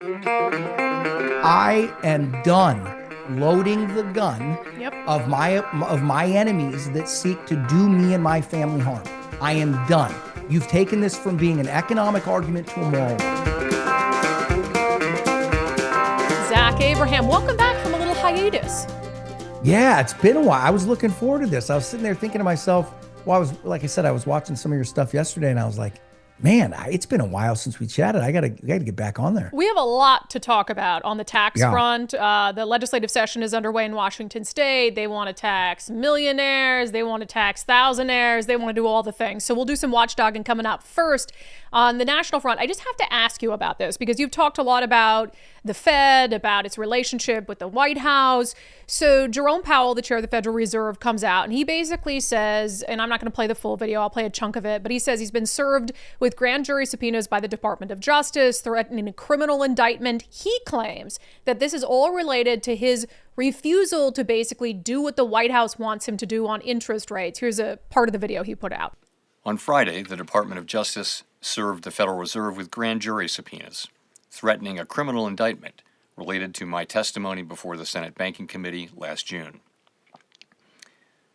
I am done loading the gun of my enemies that seek to do me and my family harm. I am done. You've taken this from being an economic argument to a moral one. Zach Abraham, welcome back from a little hiatus. Yeah, it's been a while. I was looking forward to this. I was sitting there thinking to myself, well, like I said, I was watching some of your stuff yesterday and I was like, man, it's been a while since we chatted. I gotta get back on there. We have a lot to talk about on the tax front. The legislative session is underway in Washington State. They want to tax millionaires. They want to tax thousandaires. They want to do all the things. So we'll do some watchdogging coming up. First, on the national front, I just have to ask you about this because you've talked a lot about the Fed, about its relationship with the White House. So Jerome Powell, the chair of the Federal Reserve, comes out and he basically says, and I'm not going to play the full video, I'll play a chunk of it, but he says he's been served with grand jury subpoenas by the Department of Justice, threatening a criminal indictment. He claims that this is all related to his refusal to basically do what the White House wants him to do on interest rates. Here's a part of the video he put out. On Friday, the Department of Justice served the Federal Reserve with grand jury subpoenas, threatening a criminal indictment related to my testimony before the Senate Banking Committee last June.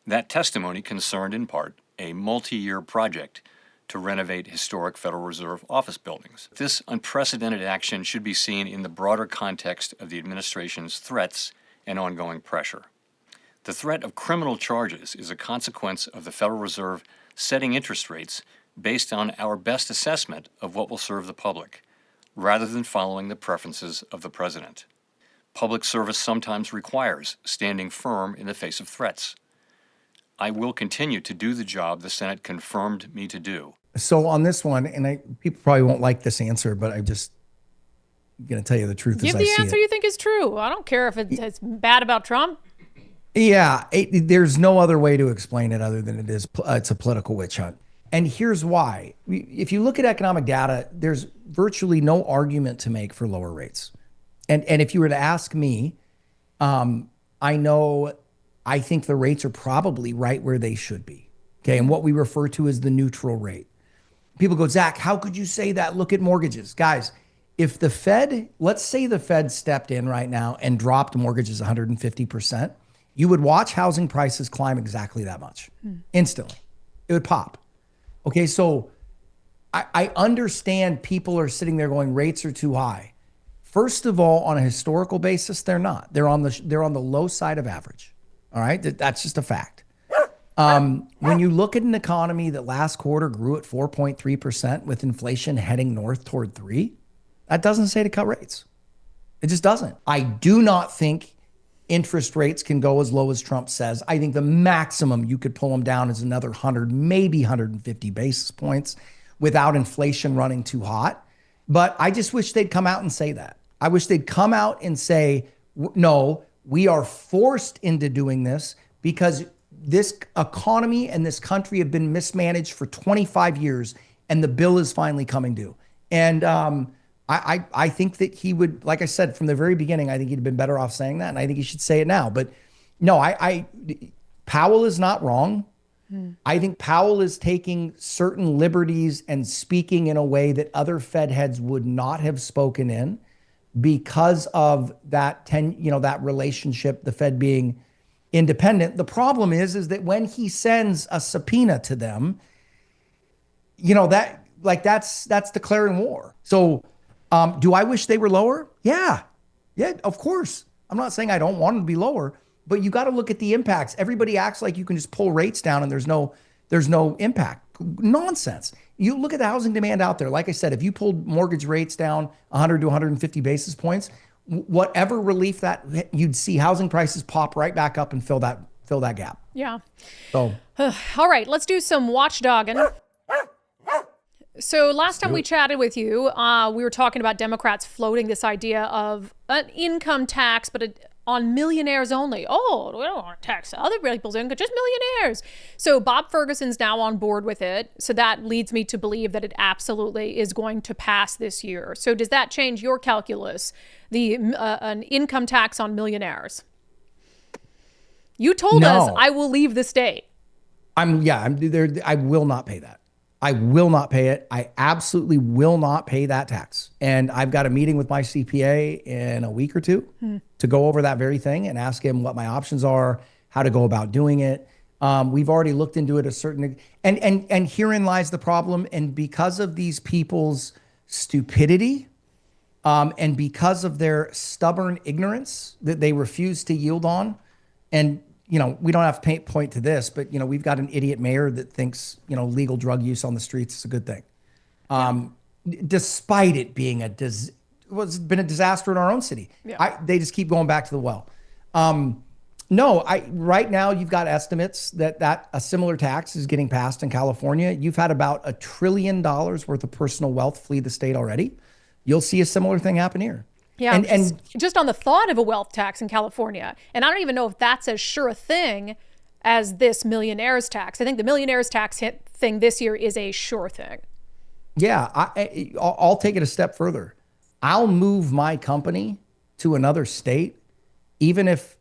That testimony concerned in part a multi-year project to renovate historic Federal Reserve office buildings. This unprecedented action should be seen in the broader context of the administration's threats and ongoing pressure. The threat of criminal charges is a consequence of the Federal Reserve setting interest rates based on our best assessment of what will serve the public, rather than following the preferences of the president. Public service sometimes requires standing firm in the face of threats. I will continue to do the job the Senate confirmed me to do. So on this one, and people probably won't like this answer, but I'm just going to tell you the truth as I see it. Give the answer you think is true. I don't care if it's bad about Trump. Yeah, there's no other way to explain it other than it's a political witch hunt. And here's why. If you look at economic data, there's virtually no argument to make for lower rates. And if you were to ask me, I think the rates are probably right where they should be. Okay, and what we refer to as the neutral rate. People go, Zach, how could you say that? Look at mortgages. Guys, if the Fed, let's say the Fed stepped in right now and dropped mortgages 150%, you would watch housing prices climb exactly that much instantly. It would pop. Okay, so I understand people are sitting there going, rates are too high. First of all, on a historical basis, they're not. They're on the low side of average. All right, that's just a fact. When you look at an economy that last quarter grew at 4.3% with inflation heading north toward 3%, that doesn't say to cut rates. It just doesn't. I do not think interest rates can go as low as Trump says. I think the maximum you could pull them down is another 100, maybe 150 basis points without inflation running too hot. But I just wish they'd come out and say that. I wish they'd come out and say, no, we are forced into doing this because this economy and this country have been mismanaged for 25 years and the bill is finally coming due. And I think that he would, like I said, from the very beginning, I think he'd have been better off saying that. And I think he should say it now. But no, Powell is not wrong. I think Powell is taking certain liberties and speaking in a way that other Fed heads would not have spoken in because of that that relationship, the Fed being independent. The problem is that when he sends a subpoena to them, that's declaring war. So do I wish they were lower? Yeah, of course. I'm not saying I don't want them to be lower, but you got to look at the impacts. Everybody acts like you can just pull rates down and there's no impact. Nonsense. You look at the housing demand out there. Like I said, if you pulled mortgage rates down 100 to 150 basis points, whatever relief that you'd see housing prices pop right back up and fill that gap. Yeah. So, all right, let's do some watchdogging. So last time we chatted with you, we were talking about Democrats floating this idea of an income tax, but on millionaires only. Oh, we don't want to tax other people's income, just millionaires. So Bob Ferguson's now on board with it. So that leads me to believe that it absolutely is going to pass this year. So does that change your calculus, an income tax on millionaires? You told us I will leave the state. I'm there. I will not pay that. I will not pay it. I absolutely will not pay that tax. And I've got a meeting with my CPA in a week or two to go over that very thing and ask him what my options are, how to go about doing it. We've already looked into it a certain, and herein lies the problem. And because of these people's stupidity, and because of their stubborn ignorance that they refuse to yield on, and we don't have to point to this, but we've got an idiot mayor that thinks legal drug use on the streets is a good thing, despite it being it's been a disaster in our own city. Yeah. They just keep going back to the well. Right now you've got estimates that a similar tax is getting passed in California. You've had about $1 trillion worth of personal wealth flee the state already. You'll see a similar thing happen here. Yeah, and just on the thought of a wealth tax in California, and I don't even know if that's as sure a thing as this millionaires tax. I think the millionaires tax thing this year is a sure thing. Yeah, I'll take it a step further. I'll move my company to another state, even if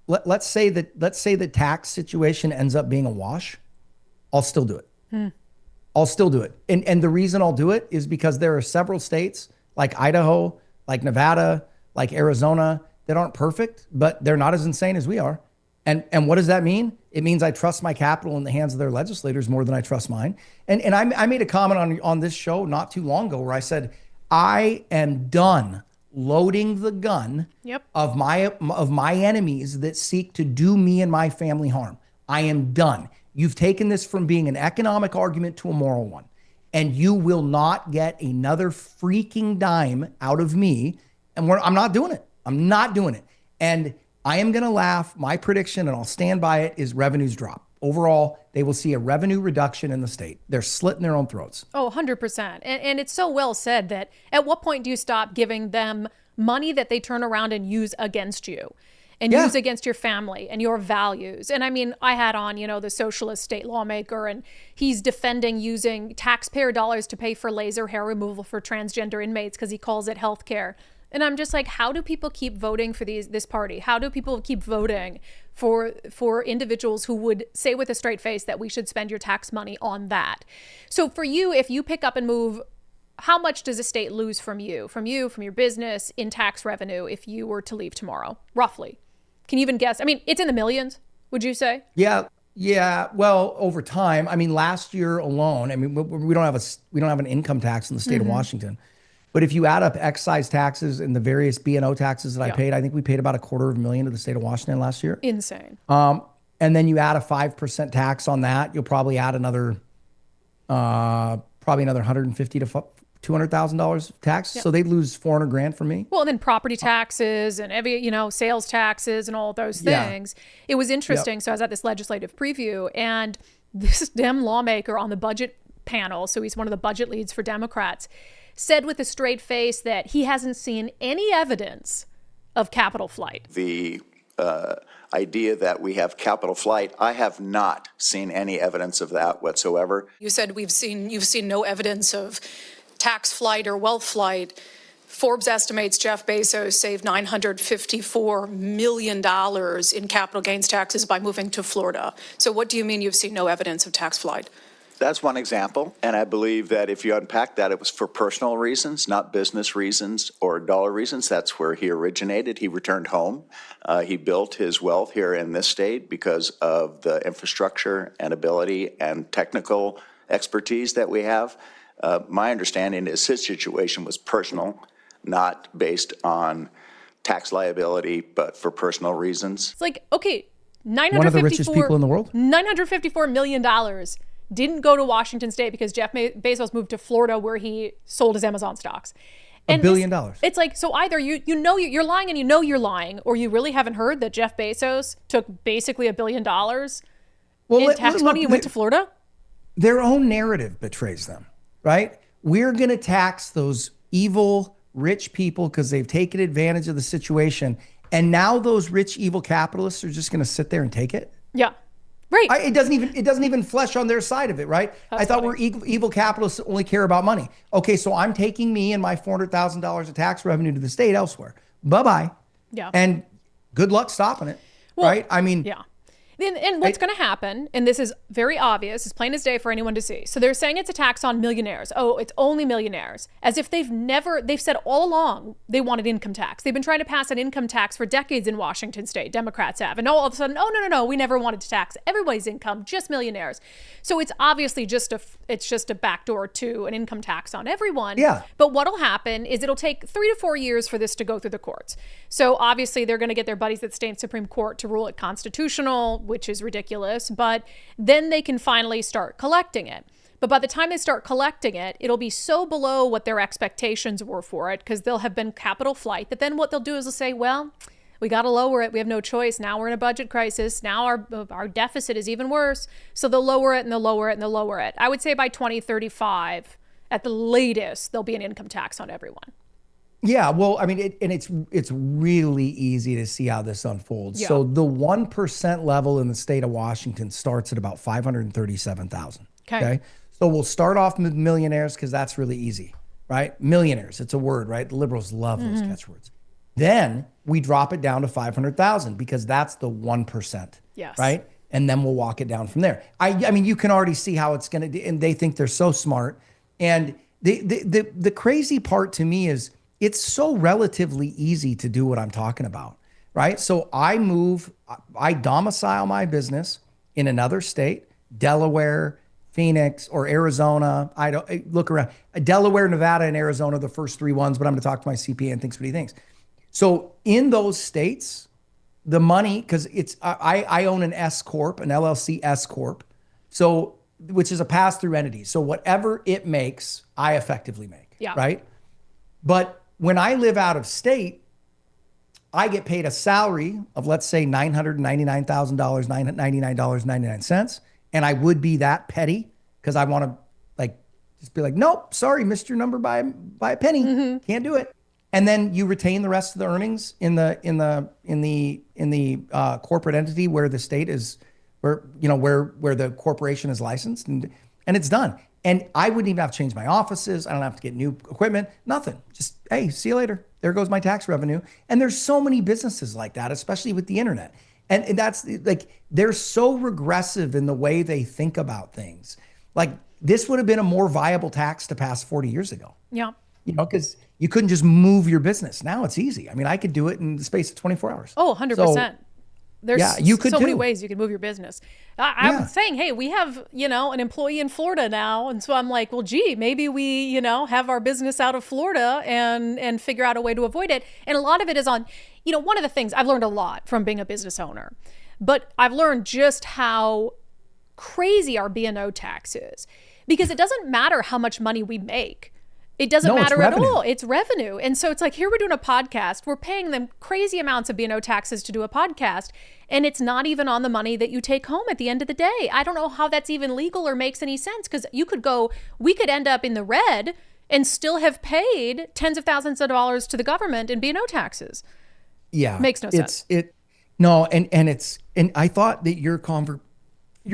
let's say the tax situation ends up being a wash. I'll still do it. I'll still do it, and the reason I'll do it is because there are several states like Idaho, like Nevada, like Arizona, that aren't perfect, but they're not as insane as we are. And what does that mean? It means I trust my capital in the hands of their legislators more than I trust mine. And I made a comment on this show not too long ago where I said, I am done loading the gun of my enemies that seek to do me and my family harm. I am done. You've taken this from being an economic argument to a moral one. And you will not get another freaking dime out of me. And I'm not doing it. I'm not doing it. And I am going to laugh. My prediction, and I'll stand by it, is revenues drop. Overall, they will see a revenue reduction in the state. They're slitting their own throats. Oh, 100%. And it's so well said that at what point do you stop giving them money that they turn around and use against you? And use against your family and your values. And I mean, I had on, the socialist state lawmaker, and he's defending using taxpayer dollars to pay for laser hair removal for transgender inmates because he calls it healthcare. And I'm just like, how do people keep voting for this party? How do people keep voting for individuals who would say with a straight face that we should spend your tax money on that? So for you, if you pick up and move, how much does a state lose from you, from your business in tax revenue if you were to leave tomorrow, roughly? Can you even guess? I mean, it's in the millions, would you say? Yeah. Well, over time, I mean, last year alone, I mean, we don't have an income tax in the state of Washington, but if you add up excise taxes and the various B&O taxes that I paid, I think we paid about $250,000 to the state of Washington last year. Insane. And then you add a 5% tax on that, you'll probably add another $150,000 to $200,000 of tax. So they lose $400,000 from me. Well, and then property taxes and every, sales taxes and all those things. It was interesting. So I was at this legislative preview, and this Dem lawmaker on the budget panel, so he's one of the budget leads for Democrats, said with a straight face that he hasn't seen any evidence of capital flight. The idea that we have capital flight, I have not seen any evidence of that whatsoever. You said you've seen no evidence of tax flight or wealth flight. Forbes estimates Jeff Bezos saved $954 million in capital gains taxes by moving to Florida. So what do you mean you've seen no evidence of tax flight? That's one example, and I believe that if you unpack that, it was for personal reasons, not business reasons or dollar reasons. That's where he originated. He returned home. He built his wealth here in this state because of the infrastructure and ability and technical expertise that we have. My understanding is his situation was personal, not based on tax liability, but for personal reasons. It's like, okay, one of the richest people in the world. $954 million didn't go to Washington State because Jeff Bezos moved to Florida where he sold his Amazon stocks. And $1 billion. It's like, so either you're lying and you're lying, or you really haven't heard that Jeff Bezos took basically $1 billion in tax money and went to Florida? Their own narrative betrays them, right? We're going to tax those evil, rich people because they've taken advantage of the situation. And now those rich, evil capitalists are just going to sit there and take it? Yeah. Right. It doesn't even flesh on their side of it, right? I thought we're evil capitalists that only care about money. Okay, so I'm taking me and my $400,000 of tax revenue to the state elsewhere. Bye-bye. Yeah. And good luck stopping it, right? I mean, yeah. And what's going to happen, and this is very obvious, it's plain as day for anyone to see. So they're saying it's a tax on millionaires. Oh, it's only millionaires. As if they've said all along they wanted income tax. They've been trying to pass an income tax for decades in Washington state. Democrats have. And all of a sudden, oh, no, we never wanted to tax everybody's income, just millionaires. So it's obviously just a backdoor to an income tax on everyone. Yeah. But what'll happen is it'll take 3 to 4 years for this to go through the courts. So obviously they're going to get their buddies at the state Supreme Court to rule it constitutional, which is ridiculous, but then they can finally start collecting it. But by the time they start collecting it, it'll be so below what their expectations were for it, because they'll have been capital flight, that then what they'll do is they'll say, well, we got to lower it. We have no choice. Now we're in a budget crisis. Now our deficit is even worse. So they'll lower it and they'll lower it and they'll lower it. I would say by 2035, at the latest, there'll be an income tax on everyone. Yeah, well, I mean, it's really easy to see how this unfolds. Yeah. So the 1% level in the state of Washington starts at about 537,000. Okay. So we'll start off with millionaires because that's really easy, right? Millionaires, it's a word, right? The liberals love those catchwords. Then we drop it down to 500,000 because that's the 1%. Yes. Right? And then we'll walk it down from there. I mean, you can already see how it's going to, and they think they're so smart. And the crazy part to me is, it's so relatively easy to do what I'm talking about, right? So I domicile my business in another state, Delaware, Phoenix, or Arizona. I look around. Delaware, Nevada, and Arizona are the first 3 ones, but I'm going to talk to my CPA and thinks what he thinks. So in those states, the money, because I own an S Corp, an LLC S Corp, so which is a pass-through entity. So whatever it makes, I effectively make, right? But when I live out of state, I get paid a salary of, let's say, $999,000, $99.99. And I would be that petty because I want to just be like, nope, sorry, missed your number by a penny. Can't do it. And then you retain the rest of the earnings in the corporate entity where the state is, where the corporation is licensed, and it's done. And I wouldn't even have to change my offices. I don't have to get new equipment, nothing. Just, hey, see you later. There goes my tax revenue. And there's so many businesses like that, especially with the internet. And that's like, they're so regressive in the way they think about things. Like, this would have been a more viable tax to pass 40 years ago. Yeah. Because you couldn't just move your business. Now it's easy. I mean, I could do it in the space of 24 hours. Oh, 100%. There's you could so many too. ways you can move your business. I was saying, hey, we have, an employee in Florida now. And so I'm like, well, gee, maybe we, have our business out of Florida and figure out a way to avoid it. And a lot of it is on, one of the things I've learned a lot from being a business owner, but I've learned just how crazy our B&O tax is, because it doesn't matter how much money we make. It doesn't matter at all. It's revenue. And so it's like, here we're doing a podcast. We're paying them crazy amounts of B&O taxes to do a podcast. And it's not even on the money that you take home at the end of the day. I don't know how that's even legal or makes any sense, because we could end up in the red and still have paid tens of thousands of dollars to the government in B&O taxes. Yeah. Makes no sense. And I thought that your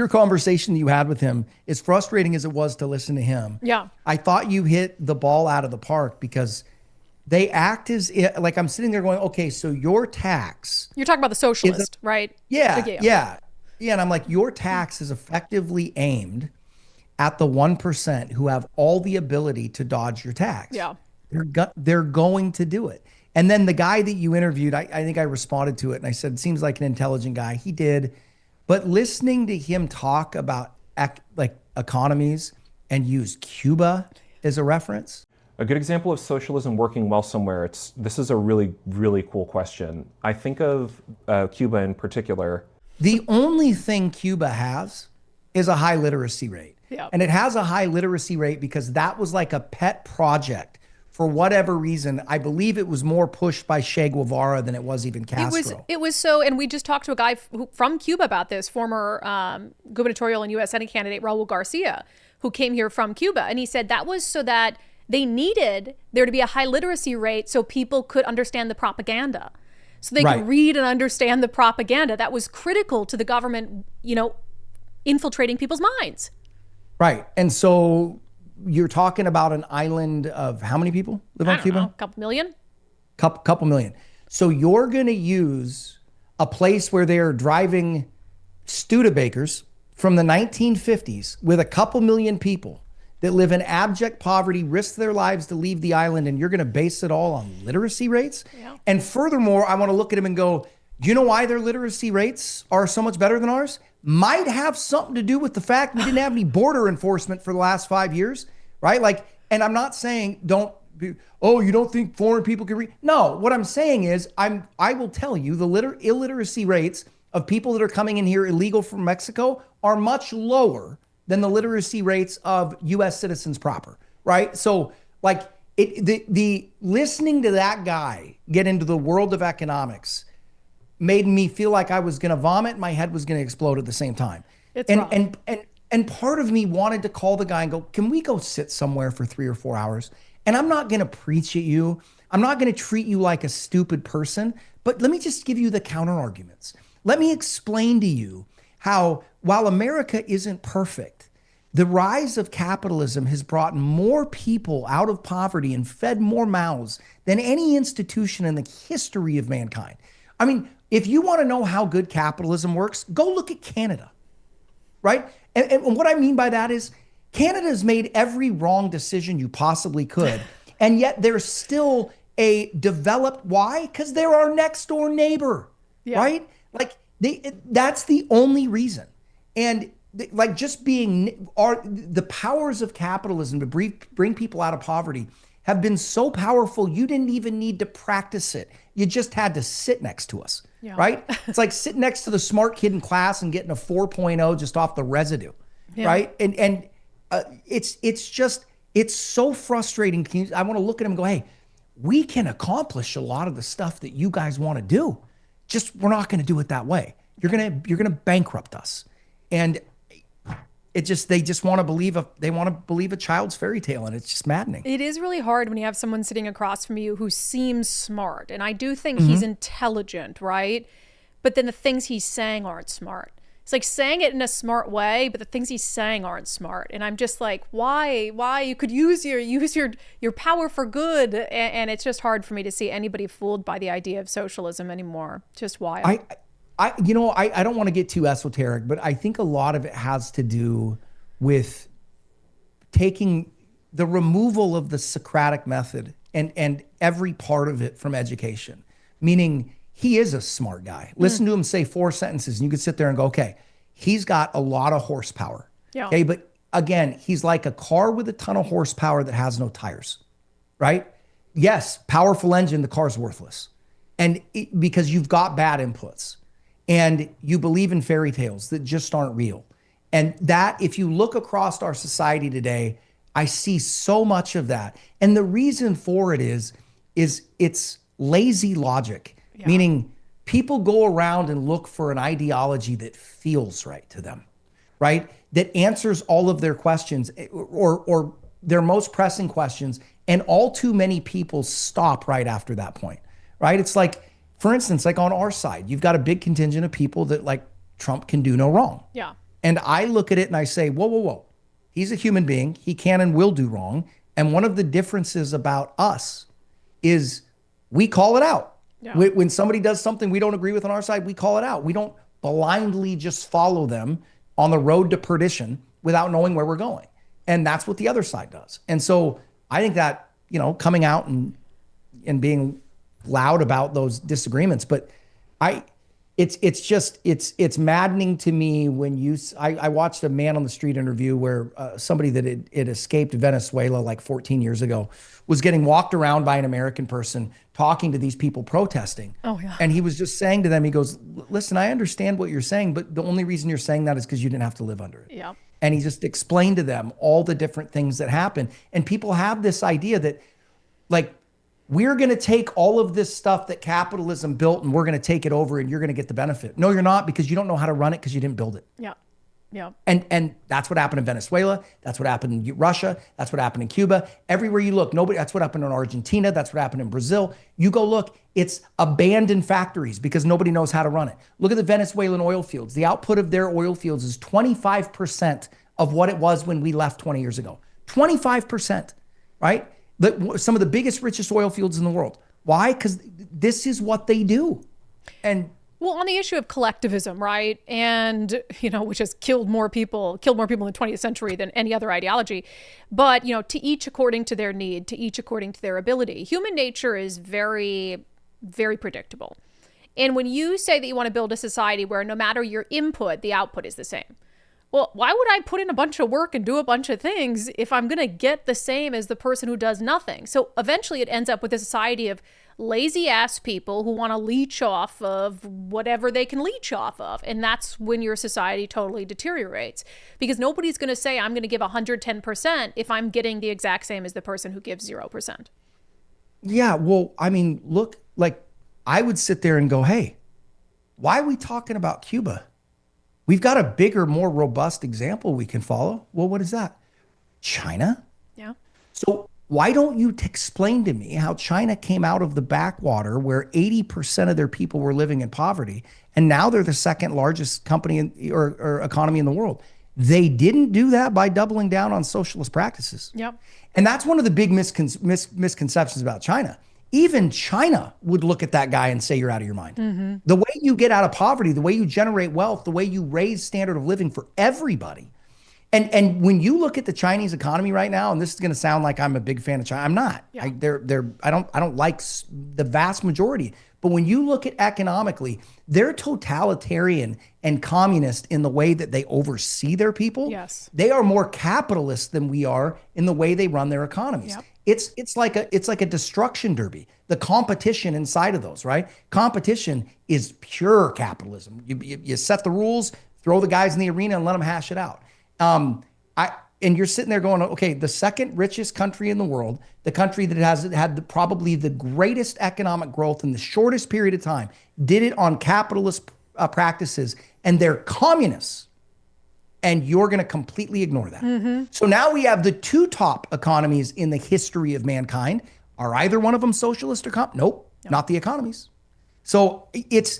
conversation that you had with him, as frustrating as it was to listen to him, I thought you hit the ball out of the park, because they act as if, like, I'm sitting there going, okay, so your tax. You're talking about the socialist, right? Yeah. And I'm like, your tax is effectively aimed at the 1% who have all the ability to dodge your tax. Yeah. They're going to do it. And then the guy that you interviewed, I think I responded to it and I said, seems like an intelligent guy. He did. But listening to him talk about economies and use Cuba as a reference. A good example of socialism working well somewhere, this is a really, really cool question. I think of Cuba in particular. The only thing Cuba has is a high literacy rate. Yeah. And it has a high literacy rate because that was like a pet project. For whatever reason, I believe it was more pushed by Che Guevara than it was even Castro. It was so, and we just talked to a guy from Cuba about this, former gubernatorial and U.S. Senate candidate Raul Garcia, who came here from Cuba. And he said that was so that they needed there to be a high literacy rate so people could understand the propaganda. So they could read and understand the propaganda. That was critical to the government, infiltrating people's minds. Right. And so you're talking about an island of how many people live on Cuba? A couple million. Couple million. So you're going to use a place where they're driving Studebakers from the 1950s with a couple million people that live in abject poverty, risk their lives to leave the island, and you're going to base it all on literacy rates? Yeah. And furthermore, I want to look at them and go, do you know why their literacy rates are so much better than ours? Might have something to do with the fact we didn't have any border enforcement for the last 5 years, right? Like, and I'm not saying you don't think foreign people can read? No, what I'm saying is I will tell you the illiteracy rates of people that are coming in here illegal from Mexico are much lower than the literacy rates of U.S. citizens proper, right? So like the listening to that guy get into the world of economics made me feel like I was going to vomit. My head was going to explode at the same time. And part of me wanted to call the guy and go, can we go sit somewhere for 3 or 4 hours? And I'm not going to preach at you. I'm not going to treat you like a stupid person, but let me just give you the counter arguments. Let me explain to you how, while America isn't perfect, the rise of capitalism has brought more people out of poverty and fed more mouths than any institution in the history of mankind. I mean, if you want to know how good capitalism works, go look at Canada, right? And what I mean by that is Canada's made every wrong decision you possibly could, and yet they're still a developed, why? Because they're our next door neighbor, right? Like that's the only reason. And like just being the powers of capitalism to bring people out of poverty have been so powerful, you didn't even need to practice it. You just had to sit next to us, right? It's like sitting next to the smart kid in class and getting a 4.0 just off the residue, right? And it's so frustrating. I want to look at him and go, hey, we can accomplish a lot of the stuff that you guys want to do. Just we're not going to do it that way. You're gonna bankrupt us. And they just want to believe a child's fairy tale, and it's just maddening. It is really hard when you have someone sitting across from you who seems smart, and I do think he's intelligent, right? But then the things he's saying aren't smart. It's like saying it in a smart way, but the things he's saying aren't smart. And I'm just like, why? You could use your power for good, and it's just hard for me to see anybody fooled by the idea of socialism anymore. Just wild. I don't want to get too esoteric, but I think a lot of it has to do with taking the removal of the Socratic method and every part of it from education. Meaning he is a smart guy. Listen to him say 4 sentences and you could sit there and go, okay, he's got a lot of horsepower. Yeah. Okay, but again, he's like a car with a ton of horsepower that has no tires, right? Yes, powerful engine, the car's worthless. And because you've got bad inputs. And you believe in fairy tales that just aren't real. And that, if you look across our society today, I see so much of that. And the reason for it is it's lazy logic, meaning people go around and look for an ideology that feels right to them, right? That answers all of their questions or their most pressing questions. And all too many people stop right after that point, right? It's like, for instance, like on our side, you've got a big contingent of people that like Trump can do no wrong. Yeah. And I look at it and I say, whoa. He's a human being. He can and will do wrong. And one of the differences about us is we call it out. Yeah. When somebody does something we don't agree with on our side, we call it out. We don't blindly just follow them on the road to perdition without knowing where we're going. And that's what the other side does. And so I think that, coming out and being loud about those disagreements, but it's maddening to me when I watched a man on the street interview where somebody that had escaped Venezuela like 14 years ago was getting walked around by an American person talking to these people protesting. Oh yeah. And he was just saying to them, he goes, listen, I understand what you're saying, but the only reason you're saying that is because you didn't have to live under it. Yeah. And he just explained to them all the different things that happen. And people have this idea that like, we're going to take all of this stuff that capitalism built and we're going to take it over and you're going to get the benefit. No, you're not, because you don't know how to run it because you didn't build it. Yeah. Yeah. And that's what happened in Venezuela. That's what happened in Russia. That's what happened in Cuba. Everywhere you look, that's what happened in Argentina. That's what happened in Brazil. You go look, it's abandoned factories because nobody knows how to run it. Look at the Venezuelan oil fields. The output of their oil fields is 25% of what it was when we left 20 years ago. 25%, right? Some of the biggest, richest oil fields in the world. Why? Because this is what they do. And Well, on the issue of collectivism, right? And, which has killed more people in the 20th century than any other ideology. But, to each according to their need, to each according to their ability. Human nature is very, very predictable. And when you say that you want to build a society where no matter your input, the output is the same. Well, why would I put in a bunch of work and do a bunch of things if I'm going to get the same as the person who does nothing? So eventually it ends up with a society of lazy ass people who want to leech off of whatever they can leech off of. And that's when your society totally deteriorates, because nobody's going to say I'm going to give 110% if I'm getting the exact same as the person who gives 0%. Yeah. Well, I mean, look, like I would sit there and go, hey, why are we talking about Cuba? We've got a bigger, more robust example we can follow. Well, what is that? China? Yeah. So why don't you explain to me how China came out of the backwater where 80% of their people were living in poverty, and now they're the second largest company or economy in the world? They didn't do that by doubling down on socialist practices. Yep. And that's one of the big misconceptions about China. Even China would look at that guy and say, you're out of your mind. Mm-hmm. The way you get out of poverty, the way you generate wealth, the way you raise standard of living for everybody. And when you look at the Chinese economy right now, and this is going to sound like I'm a big fan of China, I'm not. Yeah. I don't like the vast majority. But when you look at economically, they're totalitarian and communist in the way that they oversee their people. Yes. They are more capitalist than we are in the way they run their economies. Yep. It's like a destruction derby. The competition inside of those, right? Competition is pure capitalism. You set the rules, throw the guys in the arena, and let them hash it out. And you're sitting there going, okay, the second richest country in the world, the country that has had probably the greatest economic growth in the shortest period of time, did it on capitalist practices, and they're communists. And you're going to completely ignore that. Mm-hmm. So now we have the two top economies in the history of mankind. Are either one of them socialist or Nope, not the economies. So it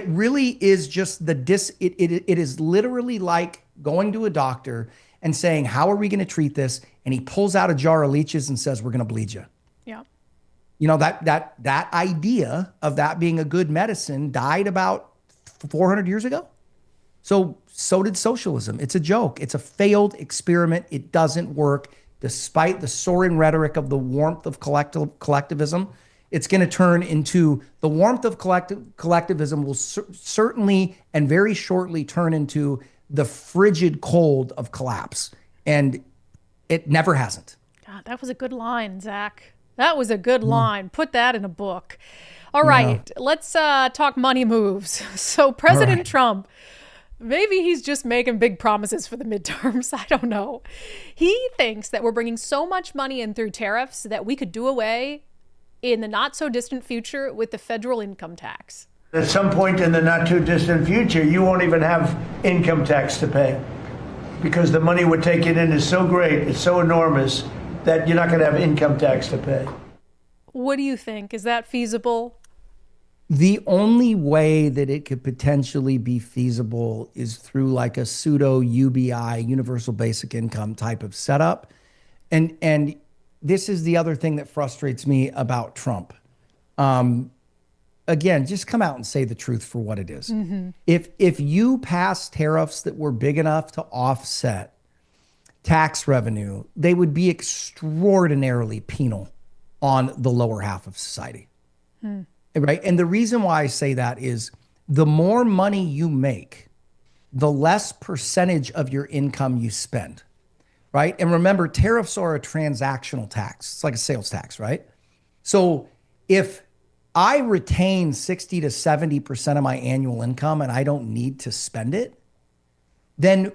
really is just it is literally like going to a doctor and saying, how are we going to treat this? And he pulls out a jar of leeches and says, we're going to bleed you. Yeah. That idea of that being a good medicine died about 400 years ago. So did socialism. It's a joke. It's a failed experiment. It doesn't work. Despite the soaring rhetoric of the warmth of collectivism, it's going to turn into the warmth of collectivism will certainly and very shortly turn into the frigid cold of collapse. And it never hasn't. God, that was a good line, Zach. That was a good line. Put that in a book. All right, let's talk money moves. So President Trump, maybe he's just making big promises for the midterms. I don't know. He thinks that we're bringing so much money in through tariffs that we could do away in the not so distant future with the federal income tax. At some point in the not too distant future, you won't even have income tax to pay because the money we're taking in is so great, it's so enormous that you're not going to have income tax to pay. What do you think? Is that feasible? The only way that it could potentially be feasible is through like a pseudo UBI, universal basic income type of setup. And this is the other thing that frustrates me about Trump. Again, just come out and say the truth for what it is. Mm-hmm. If you pass tariffs that were big enough to offset tax revenue, they would be extraordinarily penal on the lower half of society. Right? And the reason why I say that is the more money you make, the less percentage of your income you spend. Right? And remember, tariffs are a transactional tax. It's like a sales tax, right? So if I retain 60 to 70% of my annual income and I don't need to spend it, then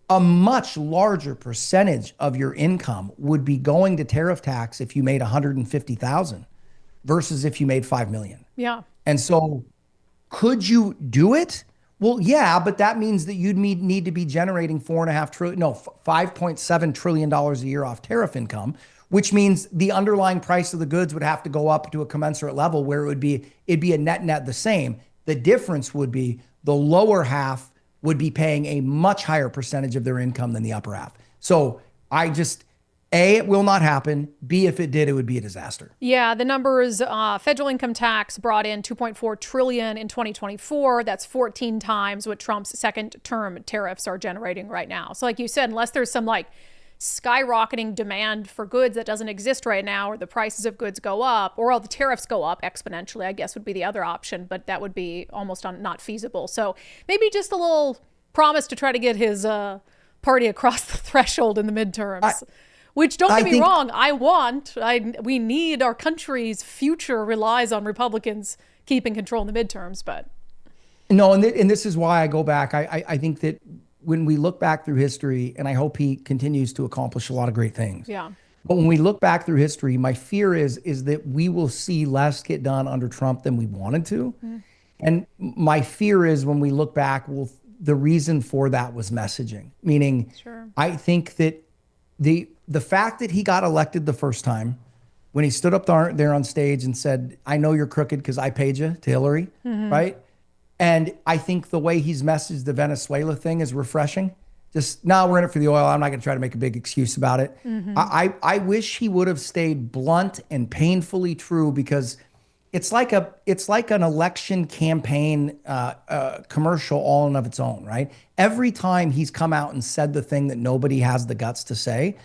a much larger percentage of your income would be going to tariff tax if you made $150,000 versus if you made $5 million. Yeah. And so could you it? Well, yeah, but that means that you'd need to be generating $5.7 trillion a year off tariff income, which means the underlying price of the goods would have to go up to a commensurate level where it'd be a net the same. The difference would be the lower half would be paying a much higher percentage of their income than the upper half. So A, it will not happen. B, if it did, it would be a disaster. Yeah, the numbers, federal income tax brought in $2.4 trillion in 2024. That's 14 times what Trump's second term tariffs are generating right now. So like you said, unless there's some like skyrocketing demand for goods that doesn't exist right now, or the prices of goods go up, or all the tariffs go up exponentially, I guess would be the other option, but that would be almost not feasible. So maybe just a little promise to try to get his party across the threshold in the midterms. Which, don't get me wrong, we need, our country's future relies on Republicans keeping control in the midterms, but. No, and this is why I go back. I think that when we look back through history, and I hope he continues to accomplish a lot of great things. Yeah. But when we look back through history, my fear is that we will see less get done under Trump than we wanted to. And my fear is when we look back, the reason for that was messaging. Meaning, I think that the fact that he got elected the first time, when he stood up there on stage and said, I know you're crooked because I paid you, to Hillary, right? And I think the way he's messaged the Venezuela thing is refreshing. Just, no, we're in it for the oil. I'm not going to try to make a big excuse about it. I wish he would have stayed blunt and painfully true, because it's like an election campaign commercial all in of its own, right? Every time he's come out and said the thing that nobody has the guts to say,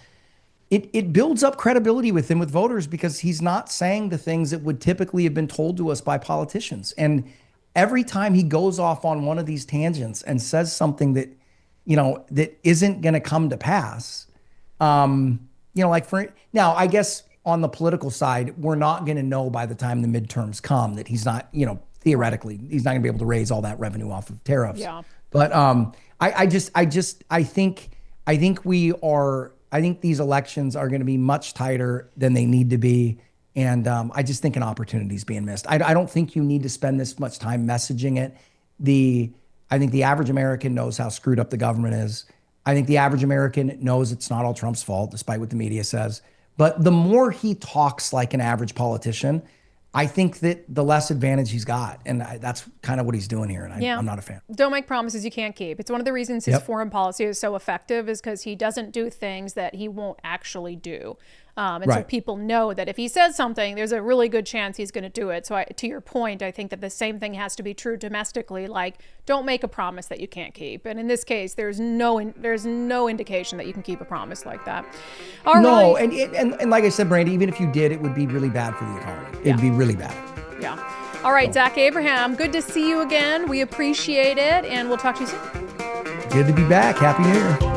it builds up credibility with him with voters, because he's not saying the things that would typically have been told to us by politicians. And every time he goes off on one of these tangents and says something that, that isn't going to come to pass, like now, I guess on the political side, we're not going to know by the time the midterms come that he's not, theoretically, he's not going to be able to raise all that revenue off of tariffs. Yeah. But I think these elections are going to be much tighter than they need to be. And I just think an opportunity is being missed. I don't think you need to spend this much time messaging it. I think the average American knows how screwed up the government is. I think the average American knows it's not all Trump's fault, despite what the media says. But the more he talks like an average politician, I think that the less advantage he's got. And that's kind of what he's doing here. And I'm not a fan. Don't make promises you can't keep. It's one of the reasons his foreign policy is so effective, is because he doesn't do things that he won't actually do. So people know that if he says something, there's a really good chance he's going to do it. So to your point, I think that the same thing has to be true domestically. Like, don't make a promise that you can't keep. And in this case, there's no indication that you can keep a promise like that. Right. And like I said, Brandi, even if you did, it would be really bad for the economy. It'd be really bad. Yeah. All right, Zach Abraham, good to see you again. We appreciate it, and we'll talk to you soon. Good to be back. Happy New Year.